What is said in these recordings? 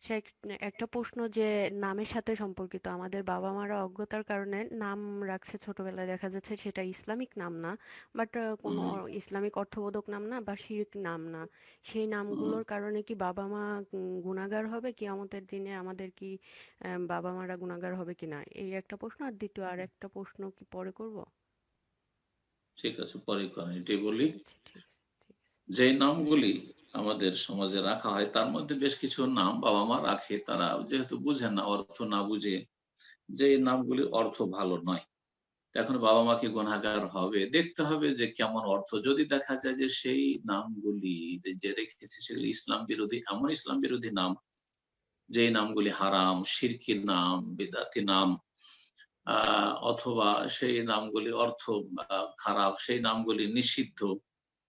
আচ্ছা, একটা প্রশ্ন যে নামের সাথে সম্পর্কিত। আমাদের বাবা মারা অজ্ঞতার কারণে নাম রাখছে ছোটবেলায়, দেখা যাচ্ছে সেটা ইসলামিক নাম না, বাট কোনো হুম, ইসলামিক অর্থবোধক নাম না বা শিরক নাম না। সেই হুম। নামগুলোর কারণে কি বাবা মা গুনাহগার হবে কিয়ামতের দিনে? আমাদের কি বাবা মারা গুনাহগার হবে কিনা, এই একটা প্রশ্ন। আর দ্বিতীয় আর একটা প্রশ্ন কি পরে করব? ঠিক আছে, পরে করেন, এটাই বলি। আচ্ছা, ঠিক আছে, ঠিক যে নামগুলি আমাদের সমাজে রাখা হয় তার মধ্যে বেশ কিছু নাম বাবা মা রাখে, তারা যেহেতু বুঝেন না, অর্থ না বুঝে, যে নামগুলির অর্থ ভালো নয়। এখন বাবা মা কি গুনাহগার হবে? দেখতে হবে যে কেমন অর্থ। যদি দেখা যায় যে সেই নামগুলি যে রেখেছে সেগুলি ইসলাম বিরোধী, এমন ইসলাম বিরোধী নাম, যে নামগুলি হারাম, শিরকি নাম, বিদআতি নাম, অথবা সেই নামগুলির অর্থ খারাপ, সেই নামগুলি নিষিদ্ধ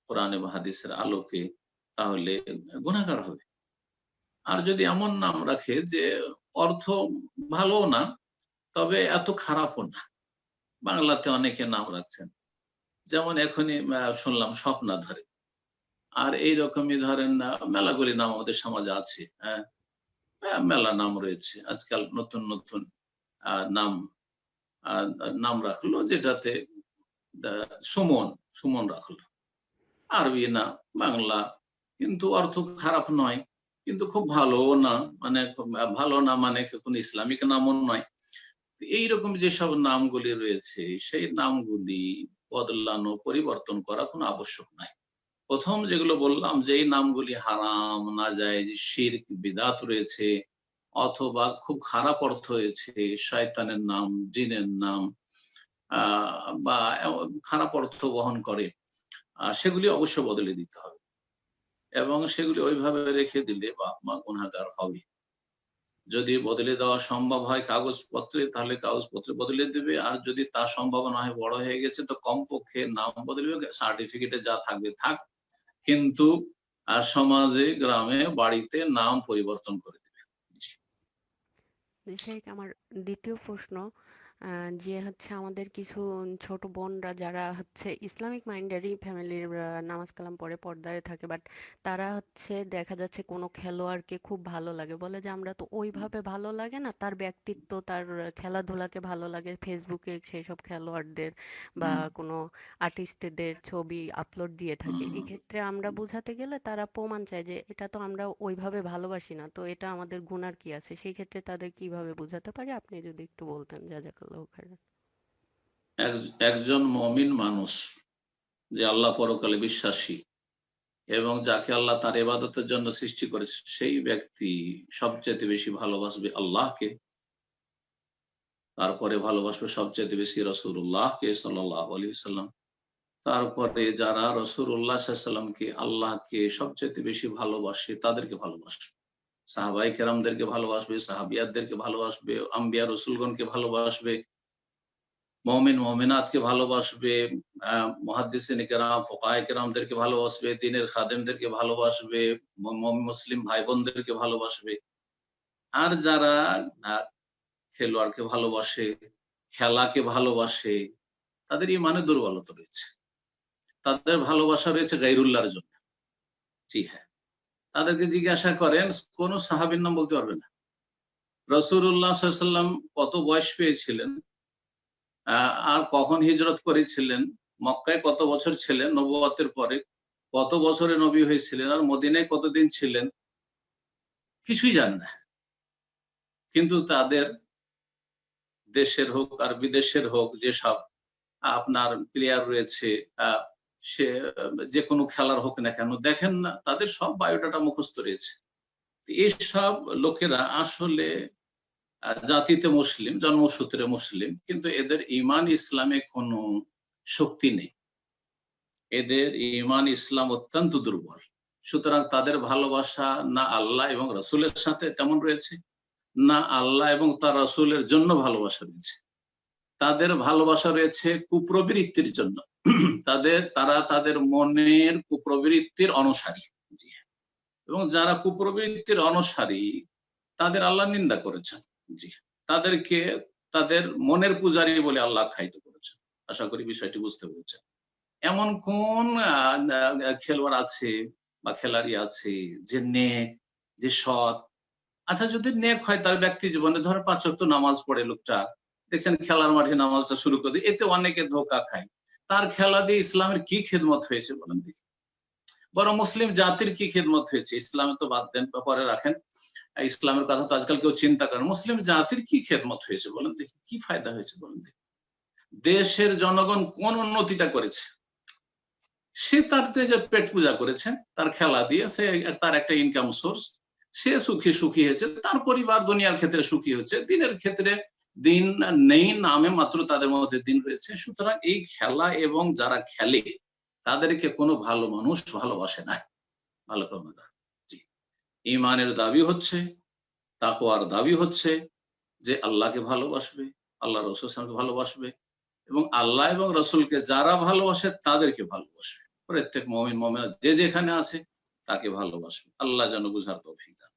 কোরআন এবং হাদিসের আলোকে, তাহলে গুনাহগার হবে। আর যদি এমন নাম রাখে যে অর্থ ভালো না, তবে এত খারাপও না, বাংলাতে অনেকে নাম রাখছেন, যেমন এখনই শুনলাম স্বপ্নাধারী। আর এইরকমই ধরেন মেলাগুলি নাম আমাদের সমাজে আছে। হ্যাঁ, মেলা নাম রয়েছে আজকাল, নতুন নতুন নাম নাম রাখলো, যেটাতে সুমন, সুমন রাখলো, আরবি না, বাংলা, কিন্তু অর্থ খারাপ নয়, কিন্তু খুব ভালোও না, মানে খুব ভালো না মানে কোন ইসলামিক নামও নয়। তো এইরকম যেসব নামগুলি রয়েছে, সেই নামগুলি বদলানো, পরিবর্তন করা কোনো আবশ্যক নাই। প্রথম যেগুলো বললাম, যে এই নামগুলি হারাম, নাজায়েজ, শিরক, বিদআত রয়েছে, অথবা খুব খারাপ অর্থ হয়েছে, শয়তানের নাম, জিনের নাম, বা খারাপ অর্থ বহন করে, সেগুলি অবশ্য বদলে দিতে হবে, এবং সেগুলি ওইভাবে রেখে দিলে বাপ মা গুনাহগার হবে। যদি বদলে দেওয়া সম্ভব হয় কাগজপত্রে, তাহলে কাগজপত্রে বদলে দেবে। আর যদি তা সম্ভব না হয়, বড় হয়ে গেছে, তো কমপক্ষে নাম বদলে, সার্টিফিকেটে যা থাকবে থাক, কিন্তু সমাজে, গ্রামে, বাড়িতে নাম পরিবর্তন করে দিবে। জি। সেই আমার দ্বিতীয় প্রশ্ন, যে হচ্ছে আমাদের কিছু ছোট বোনরা যারা হচ্ছে ইসলামিক মাইন্ডেরই ফ্যামিলির, নামাজ কালাম পড়ে পর্দায় থাকে, বাট তারা হচ্ছে দেখা যাচ্ছে কোনো খেলোয়াড়কে খুব ভালো লাগে, বলে যে আমরা তো ওইভাবে ভালো লাগে না, তার ব্যক্তিত্ব, তার খেলাধুলাকে ভালো লাগে, ফেসবুকে সেই সব খেলোয়াড়দের বা হুম, কোনো আর্টিস্টদের ছবি আপলোড দিয়ে থাকে। হুম। এই ক্ষেত্রে আমরা বোঝাতে গেলে তারা প্রমাণ চায় যে এটা তো আমরা ওইভাবে ভালোবাসি না, তো এটা আমাদের গুনার কি আছে? সেই ক্ষেত্রে তাদের কিভাবে বোঝাতে পারি, আপনি যদি একটু বলতেন, জাজাকাল্লাহ খাইরান। একজন মমিন মানুষ, যে আল্লাহ পরকালে বিশ্বাসী এবং যাকে আল্লাহ তার ইবাদতের জন্য সৃষ্টি করেছে, সেই ব্যক্তি সবচেয়ে বেশি ভালোবাসবে আল্লাহকে, তারপরে ভালোবাসবে সবচেয়ে বেশি রাসূলুল্লাহকে সাল্লাল্লাহু আলাইহি ওয়াসাল্লাম, তারপরে যারা রাসূলুল্লাহ সাল্লাল্লাহু আলাইহি ওয়াসাল্লামকে, আল্লাহকে সবচেয়ে বেশি ভালোবাসে, তাদেরকে ভালোবাসবে। সাহাবায়ে কেরামদেরকে ভালোবাসবে, সাহাবিয়াতদেরকে ভালোবাসবে, আম্বিয়া রসুলগণকে ভালোবাসবে, মুমিন মুমিনাতকে ভালোবাসবে, মুহাদ্দিসিনে কেরাম, ফুকাহায়ে কেরামদেরকে ভালোবাসবে, দ্বীনের খাদেমদেরকে ভালোবাসবে, মুসলিম ভাই বোনদেরকে ভালোবাসবে। আর যারা আ খেলোয়াড়কে ভালোবাসে, খেলাকে ভালোবাসে, তাদের ঈমানে দুর্বলতা রয়েছে। তাদের ভালোবাসা রয়েছে গায়রুল্লাহর জন্য। জি হ্যাঁ। তাদেরকে জিজ্ঞাসা করেন, কোন সাহাবীর নাম বলতে পারবে না। রাসূলুল্লাহ সাল্লাল্লাহু আলাইহি ওয়াসাল্লাম কত বয়স পেয়েছিলেন? আ আর কখন হিজরত করেছিলেন? মক্কায় কত বছর ছিলেন নবুয়তের পরে? কত বছরে নবী হয়েছিলেন? আর মদিনায় কতদিন ছিলেন? কিছুই জানে না। কিন্তু তাদের দেশের হোক আর বিদেশের হোক, যেসব আপনার প্লেয়ার রয়েছে, আ সে যেকোনো খেলার হোক না কেন, দেখেন না তাদের সব বায়োডাটা মুখস্থ রয়েছে। তো এসব লোকেরা আসলে জাতিতে মুসলিম, জন্মসূত্রে মুসলিম, কিন্তু এদের ঈমান ইসলামে কোনো শক্তি নেই। এদের ঈমান ইসলাম অত্যন্ত দুর্বল। সুতরাং তাদের ভালোবাসা না আল্লাহ এবং রাসূলের সাথে তেমন রয়েছে, না আল্লাহ এবং তার রাসূলের জন্য ভালোবাসা রয়েছে। তাদের ভালোবাসা রয়েছে কুপ্রবৃত্তির জন্য। তারা তাদের মনের কুপ্রবৃত্তির অনুসারী। জি হ্যাঁ। এবং যারা কুপ্রবৃত্তির অনুসারী, তাদের আল্লাহ নিন্দা করেছেন। জি হ্যাঁ। তাদেরকে তাদের মনের পূজারী বলে আল্লাহ আখ্যায়িত করেছেন। আশা করি বিষয়টি বুঝতে পেরেছেন। এমন কোন খেলোয়াড় আছে বা খেলাড়ি আছে যে নেক, যে সৎ, আচ্ছা যদি নেক হয় তার ব্যক্তি জীবনে, ধরো 5 ওয়াক্ত নামাজ পড়ে লোকটা, দেখছেন খেলার মাঠে নামাজটা শুরু করে দিয়ে, এতে অনেকে ধোঁকা খায়। তার খেলা দিয়ে ইসলামের কি খেদমত হয়েছে বলেন দেখি? বরং মুসলিম জাতির কি খেদমত হয়েছে? ইসলামে তো বাদ দেন, পরে রাখেন, ইসলামের কথা তো আজকাল কেউ চিন্তা করেন। মুসলিম জাতির কি খেদমত হয়েছে বলেন দেখি? কি ফায়দা হয়েছে বলেন দেখি? দেশের জনগণ কোন উন্নতিটা করেছে? সে তার যে পেট পূজা করেছে তার খেলা দিয়ে, সে তার একটা ইনকাম সোর্স, সে সুখী হয়েছে, তার পরিবার দুনিয়ার ক্ষেত্রে সুখী হচ্ছে, দিনের ক্ষেত্রে দিন নেই, নামে মাত্র তাদের মধ্যে দিন রয়েছে। সুতরাং এই খেলা এবং যারা খেলে তাদেরকে কোনো ভালো মানুষ ভালোবাসে না, ভালো করবে না। জি, ইমানের দাবি হচ্ছে, তাকওয়ার দাবি হচ্ছে যে আল্লাহকে ভালোবাসবে, আল্লাহ রাসূলকে ভালোবাসবে, এবং আল্লাহ এবং রাসূলকে যারা ভালোবাসে তাদেরকে ভালোবাসবে। প্রত্যেক মুমিন মুমিনা যে যেখানে আছে তাকে ভালোবাসবে। আল্লাহ যেন বুঝার তৌফিক দান